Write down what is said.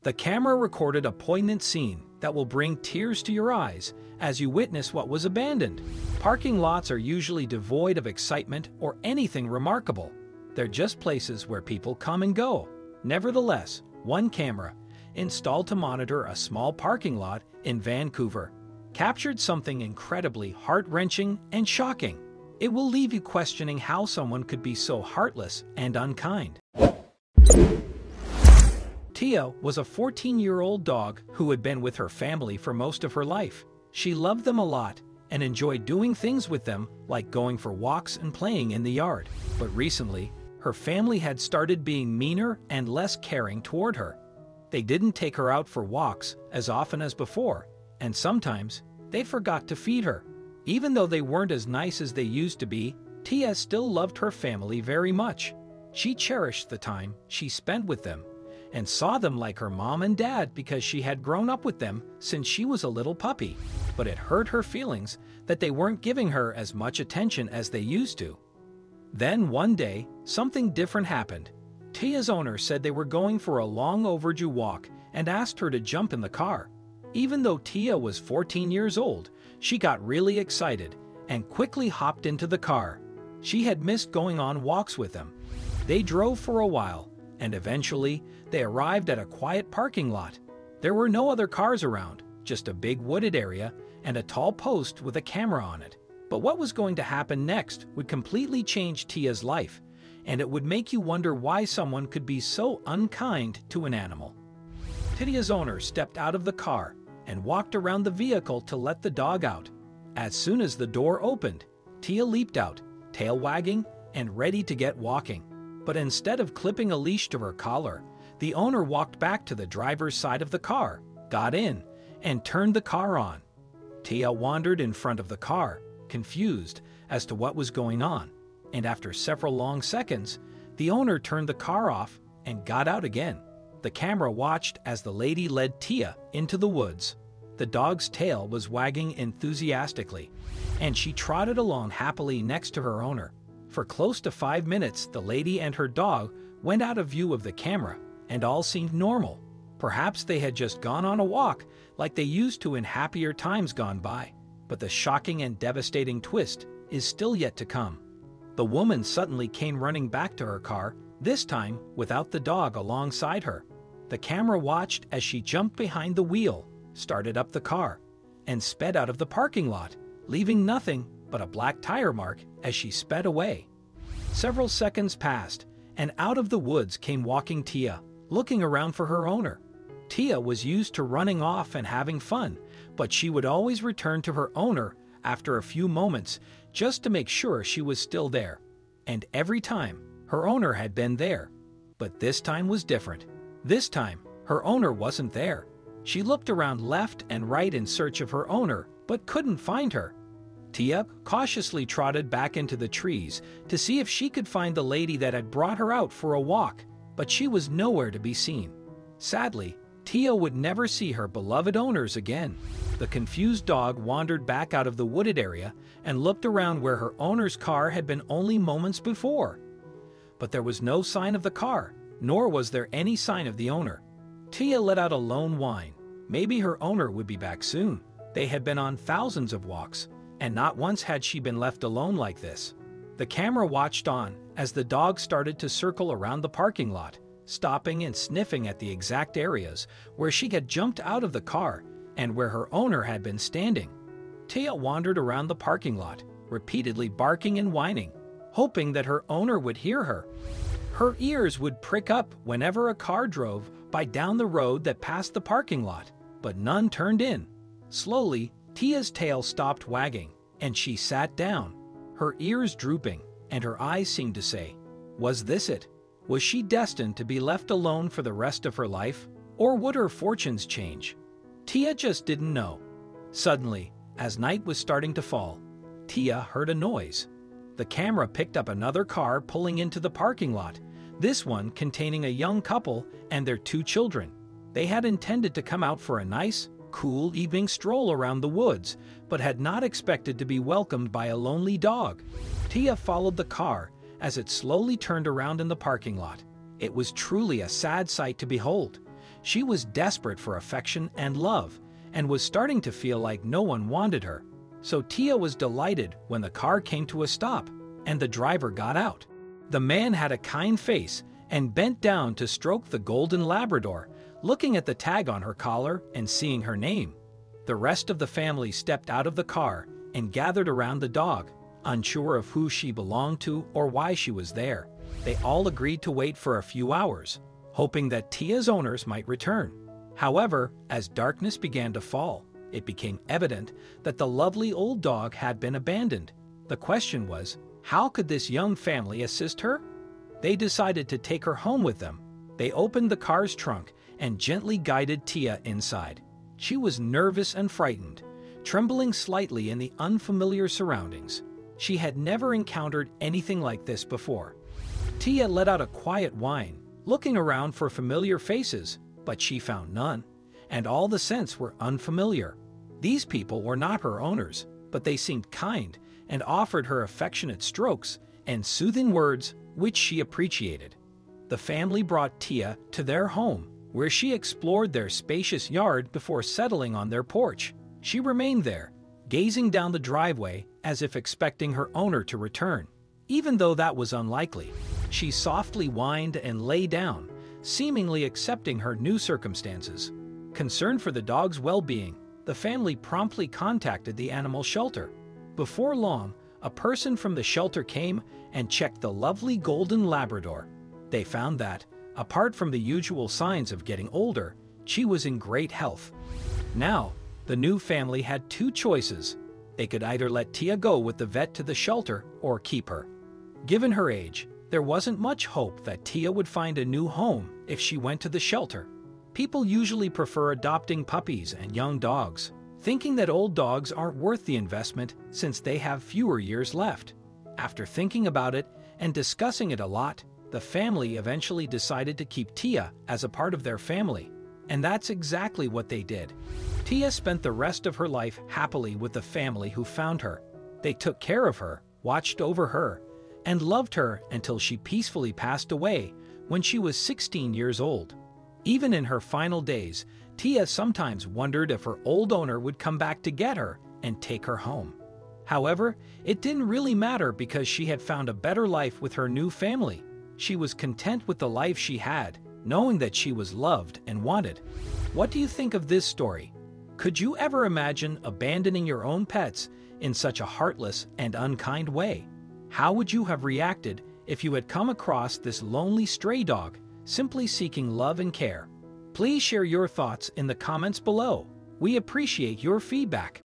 The camera recorded a poignant scene that will bring tears to your eyes as you witness what was abandoned. Parking lots are usually devoid of excitement or anything remarkable. They're just places where people come and go. Nevertheless, one camera, installed to monitor a small parking lot in Vancouver, captured something incredibly heart-wrenching and shocking. It will leave you questioning how someone could be so heartless and unkind. Tia was a 14-year-old dog who had been with her family for most of her life. She loved them a lot and enjoyed doing things with them like going for walks and playing in the yard. But recently, her family had started being meaner and less caring toward her. They didn't take her out for walks as often as before, and sometimes they forgot to feed her. Even though they weren't as nice as they used to be, Tia still loved her family very much. She cherished the time she spent with them and saw them like her mom and dad because she had grown up with them since she was a little puppy. But it hurt her feelings that they weren't giving her as much attention as they used to. Then one day, something different happened. Tia's owner said they were going for a long overdue walk and asked her to jump in the car. Even though Tia was 14 years old, she got really excited and quickly hopped into the car. She had missed going on walks with them. They drove for a while, and eventually, they arrived at a quiet parking lot. There were no other cars around, just a big wooded area and a tall post with a camera on it. But what was going to happen next would completely change Tia's life, and it would make you wonder why someone could be so unkind to an animal. Tia's owner stepped out of the car and walked around the vehicle to let the dog out. As soon as the door opened, Tia leaped out, tail wagging and ready to get walking. But instead of clipping a leash to her collar, the owner walked back to the driver's side of the car, got in, and turned the car on. Tia wandered in front of the car, confused as to what was going on, and after several long seconds, the owner turned the car off and got out again. The camera watched as the lady led Tia into the woods. The dog's tail was wagging enthusiastically, and she trotted along happily next to her owner. For close to 5 minutes, the lady and her dog went out of view of the camera, and all seemed normal. Perhaps they had just gone on a walk like they used to in happier times gone by. But the shocking and devastating twist is still yet to come. The woman suddenly came running back to her car, this time without the dog alongside her. The camera watched as she jumped behind the wheel, started up the car, and sped out of the parking lot, leaving nothing but a black tire mark as she sped away. Several seconds passed, and out of the woods came walking Tia, looking around for her owner. Tia was used to running off and having fun, but she would always return to her owner after a few moments just to make sure she was still there. And every time, her owner had been there. But this time was different. This time, her owner wasn't there. She looked around left and right in search of her owner, but couldn't find her. Tia cautiously trotted back into the trees to see if she could find the lady that had brought her out for a walk, but she was nowhere to be seen. Sadly, Tia would never see her beloved owners again. The confused dog wandered back out of the wooded area and looked around where her owner's car had been only moments before. But there was no sign of the car, nor was there any sign of the owner. Tia let out a lone whine. Maybe her owner would be back soon. They had been on thousands of walks, and not once had she been left alone like this. The camera watched on as the dog started to circle around the parking lot, stopping and sniffing at the exact areas where she had jumped out of the car and where her owner had been standing. Tia wandered around the parking lot, repeatedly barking and whining, hoping that her owner would hear her. Her ears would prick up whenever a car drove by down the road that passed the parking lot, but none turned in. Slowly, Tia's tail stopped wagging, and she sat down, her ears drooping, and her eyes seemed to say, was this it? Was she destined to be left alone for the rest of her life, or would her fortunes change? Tia just didn't know. Suddenly, as night was starting to fall, Tia heard a noise. The camera picked up another car pulling into the parking lot, this one containing a young couple and their 2 children. They had intended to come out for a nice, cool evening stroll around the woods, but had not expected to be welcomed by a lonely dog. Tia followed the car as it slowly turned around in the parking lot. It was truly a sad sight to behold. She was desperate for affection and love, and was starting to feel like no one wanted her. So Tia was delighted when the car came to a stop, and the driver got out. The man had a kind face and bent down to stroke the golden Labrador, looking at the tag on her collar and seeing her name. The rest of the family stepped out of the car and gathered around the dog, unsure of who she belonged to or why she was there. They all agreed to wait for a few hours, hoping that Tia's owners might return. However, as darkness began to fall, it became evident that the lovely old dog had been abandoned. The question was, how could this young family assist her? They decided to take her home with them. They opened the car's trunk and gently guided Tia inside. She was nervous and frightened, trembling slightly in the unfamiliar surroundings. She had never encountered anything like this before. Tia let out a quiet whine, looking around for familiar faces, but she found none, and all the scents were unfamiliar. These people were not her owners, but they seemed kind and offered her affectionate strokes and soothing words, which she appreciated. The family brought Tia to their home, where she explored their spacious yard before settling on their porch. She remained there, gazing down the driveway as if expecting her owner to return. Even though that was unlikely, she softly whined and lay down, seemingly accepting her new circumstances. Concerned for the dog's well-being, the family promptly contacted the animal shelter. Before long, a person from the shelter came and checked the lovely golden Labrador. They found that, apart from the usual signs of getting older, she was in great health. Now, the new family had two choices. They could either let Tia go with the vet to the shelter or keep her. Given her age, there wasn't much hope that Tia would find a new home if she went to the shelter. People usually prefer adopting puppies and young dogs, thinking that old dogs aren't worth the investment since they have fewer years left. After thinking about it and discussing it a lot, the family eventually decided to keep Tia as a part of their family, and that's exactly what they did. Tia spent the rest of her life happily with the family who found her. They took care of her, watched over her, and loved her until she peacefully passed away when she was 16 years old. Even in her final days, Tia sometimes wondered if her old owner would come back to get her and take her home. However, it didn't really matter because she had found a better life with her new family. She was content with the life she had, knowing that she was loved and wanted. What do you think of this story? Could you ever imagine abandoning your own pets in such a heartless and unkind way? How would you have reacted if you had come across this lonely stray dog simply seeking love and care? Please share your thoughts in the comments below. We appreciate your feedback.